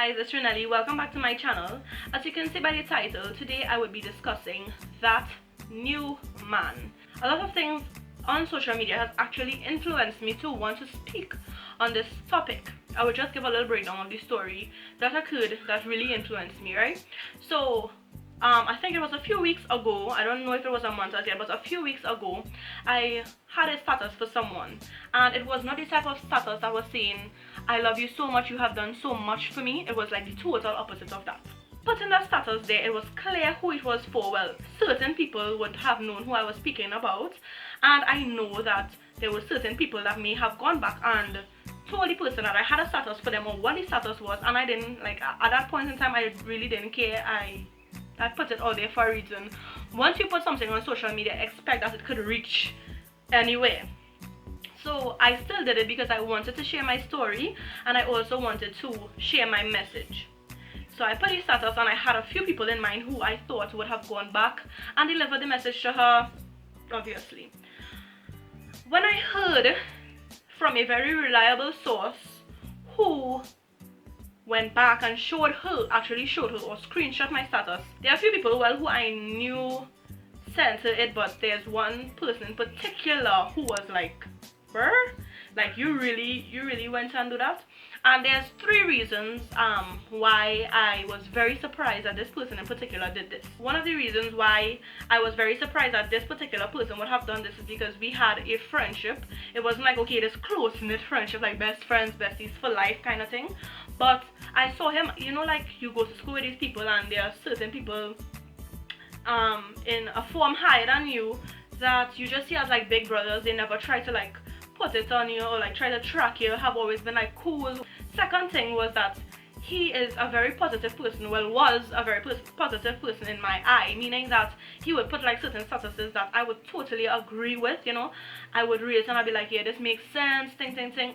guys, it's Raenelle-Lee. Welcome back to my channel. As you can see by the title, today I would be discussing that new man. A lot of things on social media has actually influenced me to want to speak on this topic. I will just give a little breakdown of the story that occurred that really influenced me, right? So I think it was a few weeks ago, I don't know if it was a month as yet, but a few weeks ago, I had a status for someone, and it was not the type of status that was saying, I love you so much, you have done so much for me. It was like the total opposite of that. But in that status there, it was clear who it was for. Well, certain people would have known who I was speaking about, and I know that there were certain people that may have gone back and told the person that I had a status for them or what the status was, and I didn't, like, at that point in time, I really didn't care. I put it out there for a reason. Once you put something on social media, expect that it could reach anywhere. So I still did it because I wanted to share my story, and I also wanted to share my message. So I put the status, and I had a few people in mind who I thought would have gone back and delivered the message to her, obviously. When I heard from a very reliable source who went back and actually showed her or screenshot my status. There are a few people, well, who I knew sent her it, but there's one person in particular who was like, bruh, like you really went and do that? And there's three reasons why I was very surprised that this person in particular did this. One of the reasons why I was very surprised that this particular person would have done this is because we had a friendship. It wasn't like, okay, this close-knit friendship, like best friends, besties for life kind of thing. But I saw him, you know, like you go to school with these people, and there are certain people in a form higher than you that you just see as like big brothers. They never try to like put it on you or like try to track you, have always been like cool. Second thing was that he is a very positive person, well, was a very positive person in my eye, meaning that he would put like certain statuses that I would totally agree with, you know. I would read it and I'd be like, yeah, this makes sense, thing.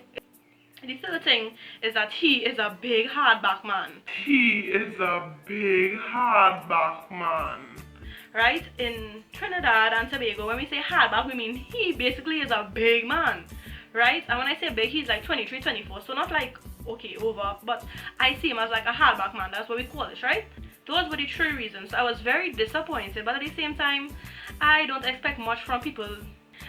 The third thing is that he is a big hardback man. He is a big hardback man. Right? In Trinidad and Tobago, when we say hardback, we mean he basically is a big man. Right? And when I say big, he's like 23, 24. So not like, okay, over. But I see him as like a hardback man. That's what we call it, right? Those were the three reasons. I was very disappointed. But at the same time, I don't expect much from people.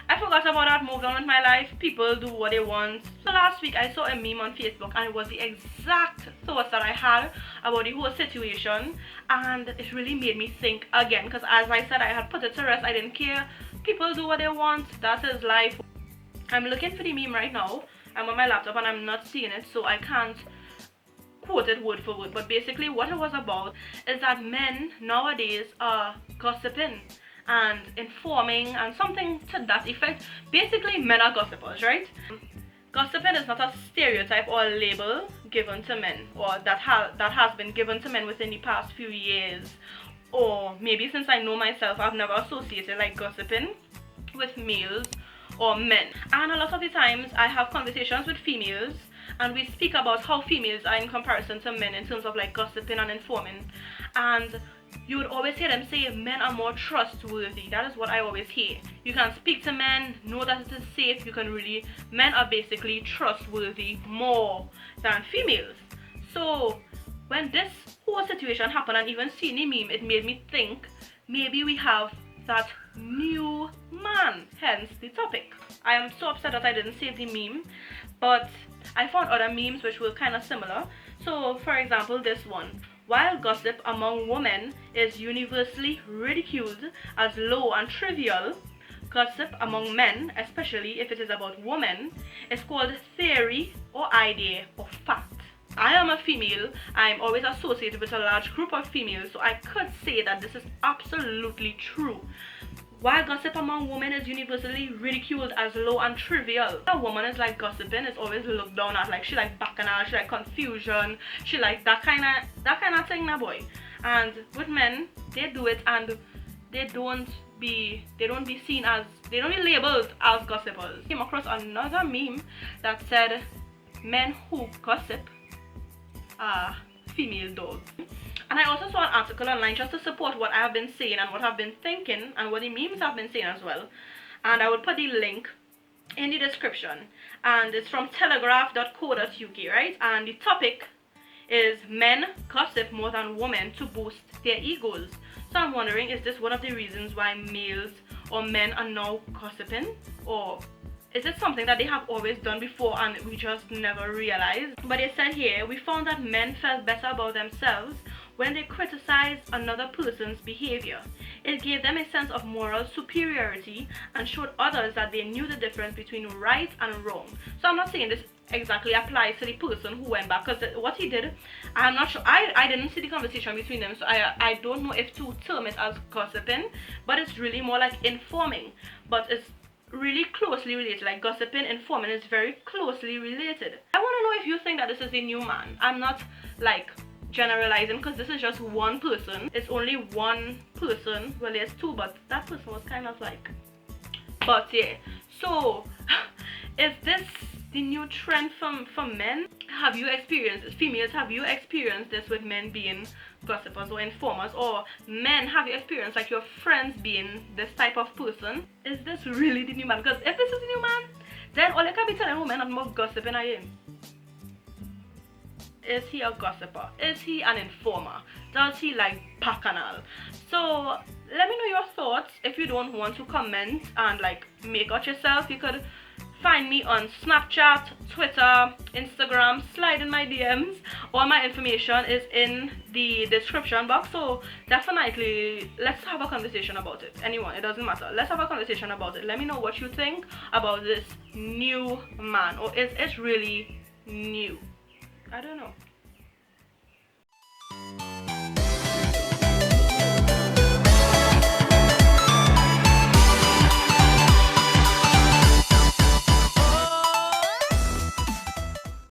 I forgot about that, moved on with my life. People do what they want. So last week I saw a meme on Facebook, and it was the exact thoughts that I had about the whole situation, and it really made me think again, because as I said, I had put it to rest. I didn't care. People do what they want. That is life. I'm looking for the meme right now. I'm on my laptop and I'm not seeing it, so I can't quote it word for word. But basically what it was about is that men nowadays are gossiping and informing and something to that effect. Basically, men are gossipers, right? Gossiping is not a stereotype or a label given to men, or that has been given to men within the past few years, or maybe since I know myself, I've never associated like gossiping with males or men. And a lot of the times I have conversations with females, and we speak about how females are in comparison to men in terms of like gossiping and informing, and you would always hear them say men are more trustworthy. That is what I always hear. You can speak to men, know that it is safe. Men are basically trustworthy more than females. So when this whole situation happened, and even seeing the meme, it made me think maybe we have that new man, hence the topic. I am so upset that I didn't save the meme, but I found other memes which were kind of similar. So for example, this one. While gossip among women is universally ridiculed as low and trivial, gossip among men, especially if it is about women, is called theory or idea or fact. I am a female. I'm always associated with a large group of females, so I could say that this is absolutely true. While gossip among women is universally ridiculed as low and trivial, a woman is like gossiping, is always looked down at, like she like bacchanal, she like confusion, she like that kind of thing, na boy. And with men, they do it, and they don't be labeled as gossipers. Came across another meme that said men who gossip are female dogs. And I also saw an article online just to support what I have been saying and what I've been thinking and what the memes have been saying as well. And I will put the link in the description. And it's from telegraph.co.uk, right? And the topic is men gossip more than women to boost their egos. So I'm wondering, is this one of the reasons why males or men are now gossiping? Or is it something that they have always done before and we just never realized? But it said here, we found that men felt better about themselves when they criticized another person's behavior. It gave them a sense of moral superiority and showed others that they knew the difference between right and wrong. So I'm not saying this exactly applies to the person who went back, because what he did, I'm not sure, I didn't see the conversation between them, so I don't know if to term it as gossiping, but it's really more like informing. But it's really closely related. Like gossiping, informing is very closely related. I want to know if you think that this is a new man. I'm not like generalizing, because this is just one person. It's only one person. Well, there's two, but that person was kind of like, but yeah. So is this the new trend from men? Have you experienced this? Females, have you experienced this with men being gossipers or informers? Or men, have you experienced like your friends being this type of person? Is this really the new man? Because if this is the new man, then all you can be telling women are more gossiping are him. Is he a gossiper? Is he an informer? Does he like bacchanal? So let me know your thoughts. If you don't want to comment and like make out yourself, you could find me on Snapchat, Twitter, Instagram, slide in my DMs. All my information is in the description box, so definitely let's have a conversation about it. Anyone, it doesn't matter. Let's have a conversation about it. Let me know what you think about this new man, or is it really new? I don't know.